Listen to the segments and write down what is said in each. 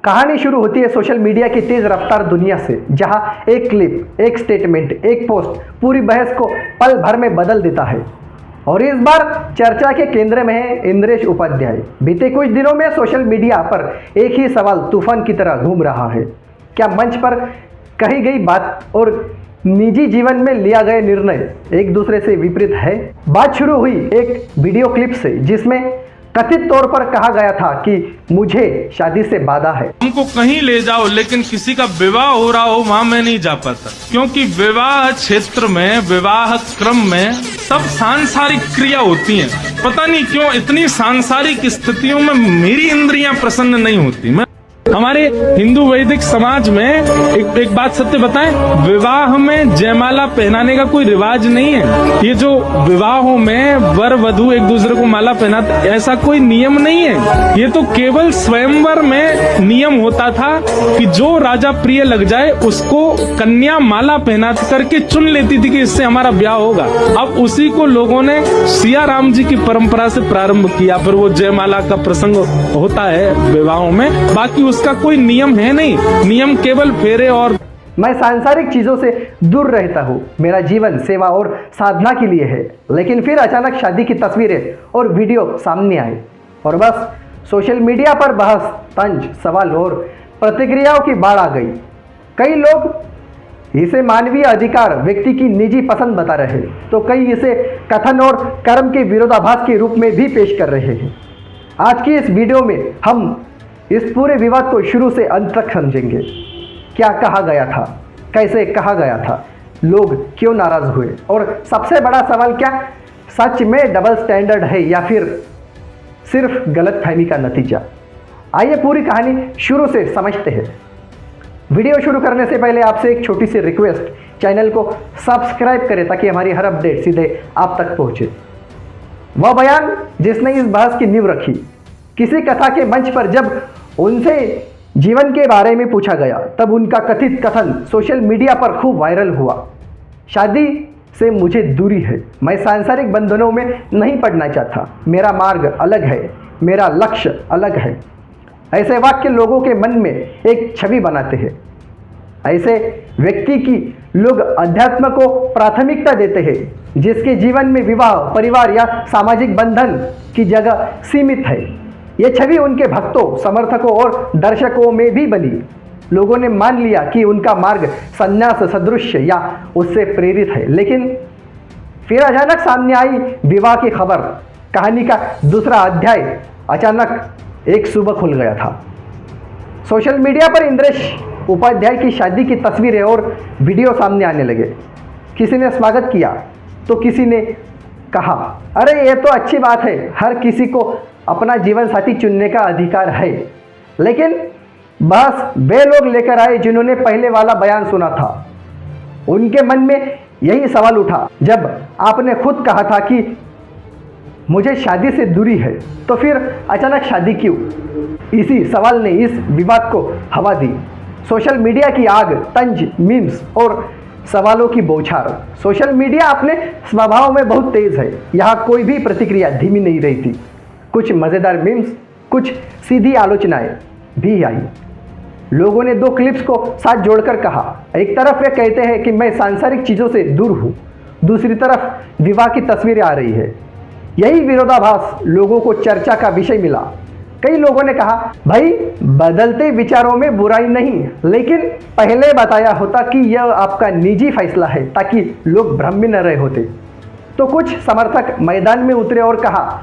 कहानी शुरू होती है सोशल मीडिया की तेज रफ्तार दुनिया से, जहां एक क्लिप, एक स्टेटमेंट, एक पोस्ट पूरी बहस को पल भर में बदल देता है। और इस बार चर्चा के केंद्र में है इंद्रेश उपाध्याय। बीते कुछ दिनों में सोशल मीडिया पर एक ही सवाल तूफान की तरह घूम रहा है। क्या मंच पर कही गई बात और निजी जीवन में लिया गया निर्णय एक दूसरे से विपरीत है? बात शुरू हुई एक वीडियो क्लिप से, जिसमें कथित तौर पर कहा गया था कि मुझे शादी से बाधा है। हमको कहीं ले जाओ, लेकिन किसी का विवाह हो रहा हो वहां मैं नहीं जा पाता, क्योंकि विवाह क्षेत्र में, विवाह क्रम में सब सांसारिक क्रिया होती हैं। पता नहीं क्यों इतनी सांसारिक स्थितियों में मेरी इंद्रियां प्रसन्न नहीं होती। हमारे हिंदू वैदिक समाज में एक बात सत्य बताएं, विवाह में जयमाला पहनाने का कोई रिवाज नहीं है। ये जो विवाहों में वर वधू एक दूसरे को माला पहनाते, ऐसा कोई नियम नहीं है। ये तो केवल स्वयंवर में नियम होता था कि जो राजा प्रिय लग जाए उसको कन्या माला पहना करके चुन लेती थी कि इससे हमारा ब्याह होगा। अब उसी को लोगों ने सिया राम जी की परंपरा से प्रारंभ किया, फिर वो जयमाला का प्रसंग होता है विवाहों में। बाकी उसका कोई नियम है नहीं, नियम केवल फेरे। और मैं सांसारिक चीजों से दूर रहता हूँ, मेरा जीवन सेवा और साधना के लिए है। लेकिन फिर अचानक शादी की तस्वीरें और वीडियो सामने आए और बस सोशल मीडिया पर बहस, तंज, सवाल और प्रतिक्रियाओं की बाढ़ आ गई। कई लोग इसे मानवीय अधिकार, व्यक्ति की निजी पसंद बता रहे हैं, तो कई इसे कथन और कर्म के विरोधाभास के रूप में भी पेश कर रहे हैं। आज की इस वीडियो में हम इस पूरे विवाद को शुरू से अंत तक समझेंगे। क्या कहा गया था, कैसे कहा गया था, लोग क्यों नाराज हुए, और सबसे बड़ा सवाल, क्या सच में डबल स्टैंडर्ड है या फिर सिर्फ गलतफहमी का नतीजा? आइए पूरी कहानी शुरू से समझते हैं। वीडियो शुरू करने से पहले आपसे एक छोटी सी रिक्वेस्ट, चैनल को सब्सक्राइब करें ताकि हमारी हर अपडेट सीधे आप तक पहुंचे। वह बयान जिसने इस बहस की नींव रखी, किसी कथा के मंच पर जब उनसे जीवन के बारे में पूछा गया, तब उनका कथित कथन सोशल मीडिया पर खूब वायरल हुआ। शादी से मुझे दूरी है, मैं सांसारिक बंधनों में नहीं पड़ना चाहता, मेरा मार्ग अलग है, मेरा लक्ष्य अलग है। ऐसे वाक्य लोगों के मन में एक छवि बनाते हैं। ऐसे व्यक्ति की लोग अध्यात्म को प्राथमिकता देते हैं, जिसके जीवन में विवाह, परिवार या सामाजिक बंधन की जगह सीमित है। यह छवि उनके भक्तों, समर्थकों और दर्शकों में भी बनी। लोगों ने मान लिया कि उनका मार्ग संन्यास सदृश या उससे प्रेरित है। लेकिन फिर अचानक सामने आई विवाह की खबर। कहानी का दूसरा अध्याय अचानक एक सुबह खुल गया था। सोशल मीडिया पर इंद्रेश उपाध्याय की शादी की तस्वीरें और वीडियो सामने आने लगे। किसी ने स्वागत किया तो किसी ने कहा, अरे ये तो अच्छी बात है, हर किसी को अपना जीवन साथी चुनने का अधिकार है। लेकिन बस वे लोग लेकर आए जिन्होंने पहले वाला बयान सुना था। उनके मन में यही सवाल उठा, जब आपने खुद कहा था कि मुझे शादी से दूरी है, तो फिर अचानक शादी क्यों? इसी सवाल ने इस विवाद को हवा दी। सोशल मीडिया की आग, तंज, मीम्स और सवालों की बौछार। सोशल मीडिया अपने स्वभाव में बहुत तेज है। यहाँ कोई भी प्रतिक्रिया धीमी नहीं रही थी। कुछ मज़ेदार मीम्स, कुछ सीधी आलोचनाएं भी आई। लोगों ने दो क्लिप्स को साथ जोड़कर कहा, एक तरफ वे कहते हैं कि मैं सांसारिक चीज़ों से दूर हूँ, दूसरी तरफ विवाह की तस्वीरें आ रही है। यही विरोधाभास लोगों को चर्चा का विषय मिला। कई लोगों ने कहा, भाई बदलते विचारों में बुराई नहीं, लेकिन पहले बताया होता कि यह आपका निजी फैसला है, ताकि लोग भ्रम में न रहे होते। तो कुछ समर्थक मैदान में उतरे और कहा,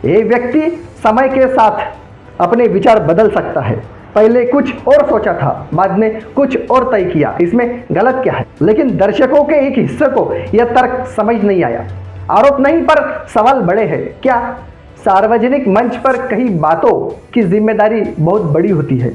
ये व्यक्ति समय के साथ अपने विचार बदल सकता है, पहले कुछ और सोचा था, बाद में कुछ और तय किया, इसमें गलत क्या है? लेकिन दर्शकों के एक हिस्से को यह तर्क समझ नहीं आया। आरोप नहीं, पर सवाल बड़े हैं। क्या सार्वजनिक मंच पर कई बातों की जिम्मेदारी बहुत बड़ी होती है?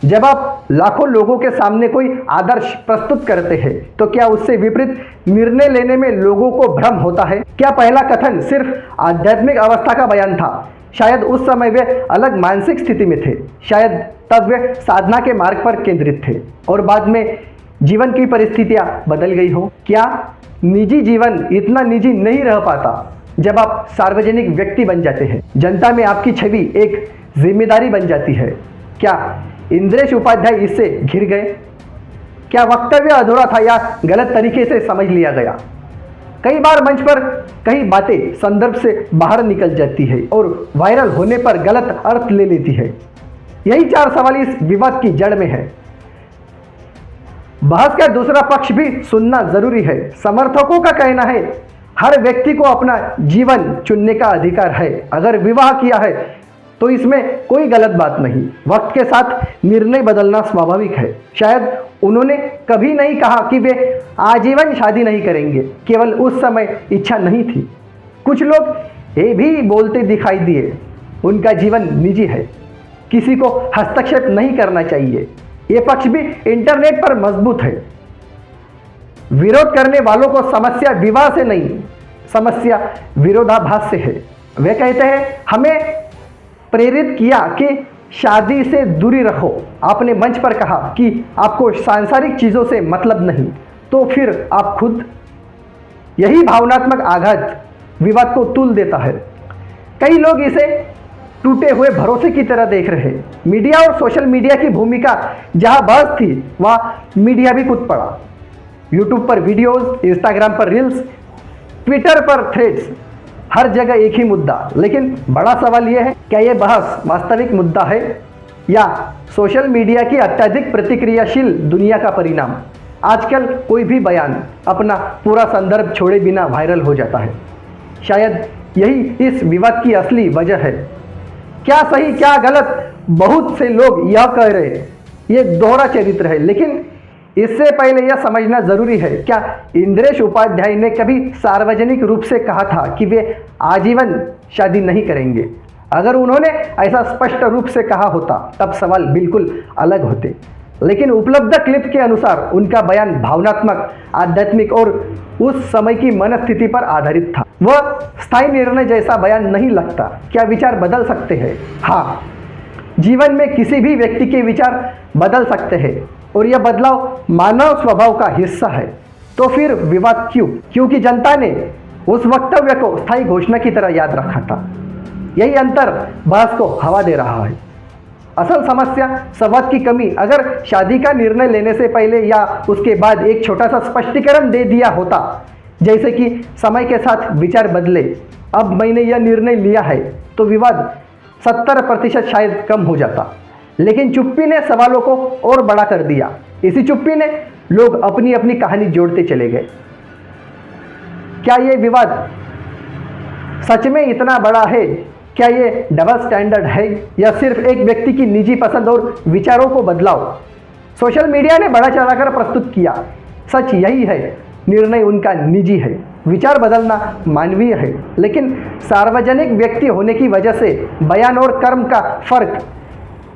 जब आप लाखों लोगों के सामने कोई आदर्श प्रस्तुत करते हैं, तो क्या उससे विपरीत निर्णय लेने में लोगों को भ्रम होता है? क्या पहला कथन सिर्फ आध्यात्मिक अवस्था का बयान था? शायद उस समय वे अलग मानसिक स्थिति में थे, शायद तब वे साधना के मार्ग पर केंद्रित थे, और बाद में जीवन की परिस्थितियां बदल गई हो। क्या निजी जीवन इतना निजी नहीं रह पाता जब आप सार्वजनिक व्यक्ति बन जाते हैं? जनता में आपकी छवि एक जिम्मेदारी बन जाती है। क्या इंद्रेश उपाध्याय इससे घिर गए? क्या वक्तव्य अधूरा था या गलत तरीके से समझ लिया गया? कई बार मंच पर कई बातें संदर्भ से बाहर निकल जाती है और वायरल होने पर गलत अर्थ ले लेती है। यही 4 सवाल इस विवाद की जड़ में है। बहस का दूसरा पक्ष भी सुनना जरूरी है। समर्थकों का कहना है हर व्यक्ति को अपना जीवन चुनने का अधिकार है। अगर विवाह किया है तो इसमें कोई गलत बात नहीं। वक्त के साथ निर्णय बदलना स्वाभाविक है। शायद उन्होंने कभी नहीं कहा कि वे आजीवन शादी नहीं करेंगे, केवल उस समय इच्छा नहीं थी। कुछ लोग ये भी बोलते दिखाई दिए उनका जीवन निजी है, किसी को हस्तक्षेप नहीं करना चाहिए। ये पक्ष भी इंटरनेट पर मजबूत है। विरोध करने वालों को समस्या विवाह से नहीं, समस्या विरोधाभास से है। वे कहते हैं हमें प्रेरित किया कि शादी से दूरी रखो। आपने मंच पर कहा कि आपको सांसारिक चीज़ों से मतलब नहीं, तो फिर आप खुद। यही भावनात्मक आघात विवाद को तूल देता है। कई लोग इसे टूटे हुए भरोसे की तरह देख रहे हैं। मीडिया और सोशल मीडिया की भूमिका जहां बहस थी वहां मीडिया भी कूद पड़ा। यूट्यूब पर वीडियोस, इंस्टाग्राम पर रील्स, ट्विटर पर थ्रेड्स, हर जगह एक ही मुद्दा। लेकिन बड़ा सवाल यह है, क्या यह बहस वास्तविक मुद्दा है या सोशल मीडिया की अत्यधिक प्रतिक्रियाशील दुनिया का परिणाम? आजकल कोई भी बयान अपना पूरा संदर्भ छोड़े बिना वायरल हो जाता है। शायद यही इस विवाद की असली वजह है। क्या सही क्या गलत, बहुत से लोग यह कह रहे हैं ये दोहरा चरित्र है। लेकिन इससे पहले यह समझना जरूरी है, क्या इंद्रेश उपाध्याय ने कभी सार्वजनिक रूप से कहा था कि वे आजीवन शादी नहीं करेंगे? अगर उन्होंने ऐसा स्पष्ट रूप से कहा होता तब सवाल बिल्कुल अलग होते। लेकिन उपलब्ध क्लिप के अनुसार उनका बयान भावनात्मक, आध्यात्मिक और उस समय की मनस्थिति पर आधारित था। वह स्थायी निर्णय जैसा बयान नहीं लगता। क्या विचार बदल सकते हैं? हाँ, जीवन में किसी भी व्यक्ति के विचार बदल सकते हैं और यह बदलाव मानव स्वभाव का हिस्सा है। तो फिर विवाद क्यों? क्योंकि जनता ने उस वक्तव्य को स्थायी घोषणा की तरह याद रखा था। यही अंतर बहस को हवा दे रहा है। असल समस्या संवाद की कमी। अगर शादी का निर्णय लेने से पहले या उसके बाद एक छोटा सा स्पष्टीकरण दे दिया होता, जैसे कि समय के साथ विचार बदले, अब मैंने यह निर्णय लिया है, तो विवाद 70% शायद कम हो जाता। लेकिन चुप्पी ने सवालों को और बड़ा कर दिया। इसी चुप्पी ने लोग अपनी अपनी कहानी जोड़ते चले गए। क्या ये विवाद सच में इतना बड़ा है? क्या ये डबल स्टैंडर्ड है या सिर्फ एक व्यक्ति की निजी पसंद और विचारों को बदलाव? सोशल मीडिया ने बड़ा चढ़ाकर प्रस्तुत किया। सच यही है, निर्णय उनका निजी है, विचार बदलना मानवीय है। लेकिन सार्वजनिक व्यक्ति होने की वजह से बयान और कर्म का फर्क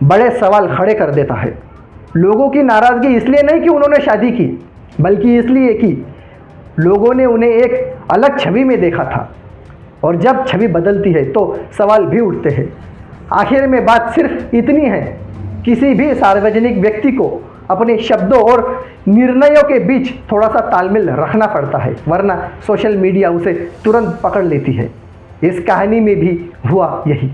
बड़े सवाल खड़े कर देता है। लोगों की नाराजगी इसलिए नहीं कि उन्होंने शादी की, बल्कि इसलिए कि लोगों ने उन्हें एक अलग छवि में देखा था। और जब छवि बदलती है तो सवाल भी उठते हैं। आखिर में बात सिर्फ इतनी है, किसी भी सार्वजनिक व्यक्ति को अपने शब्दों और निर्णयों के बीच थोड़ा सा तालमेल रखना पड़ता है, वरना सोशल मीडिया उसे तुरंत पकड़ लेती है। इस कहानी में भी हुआ यही।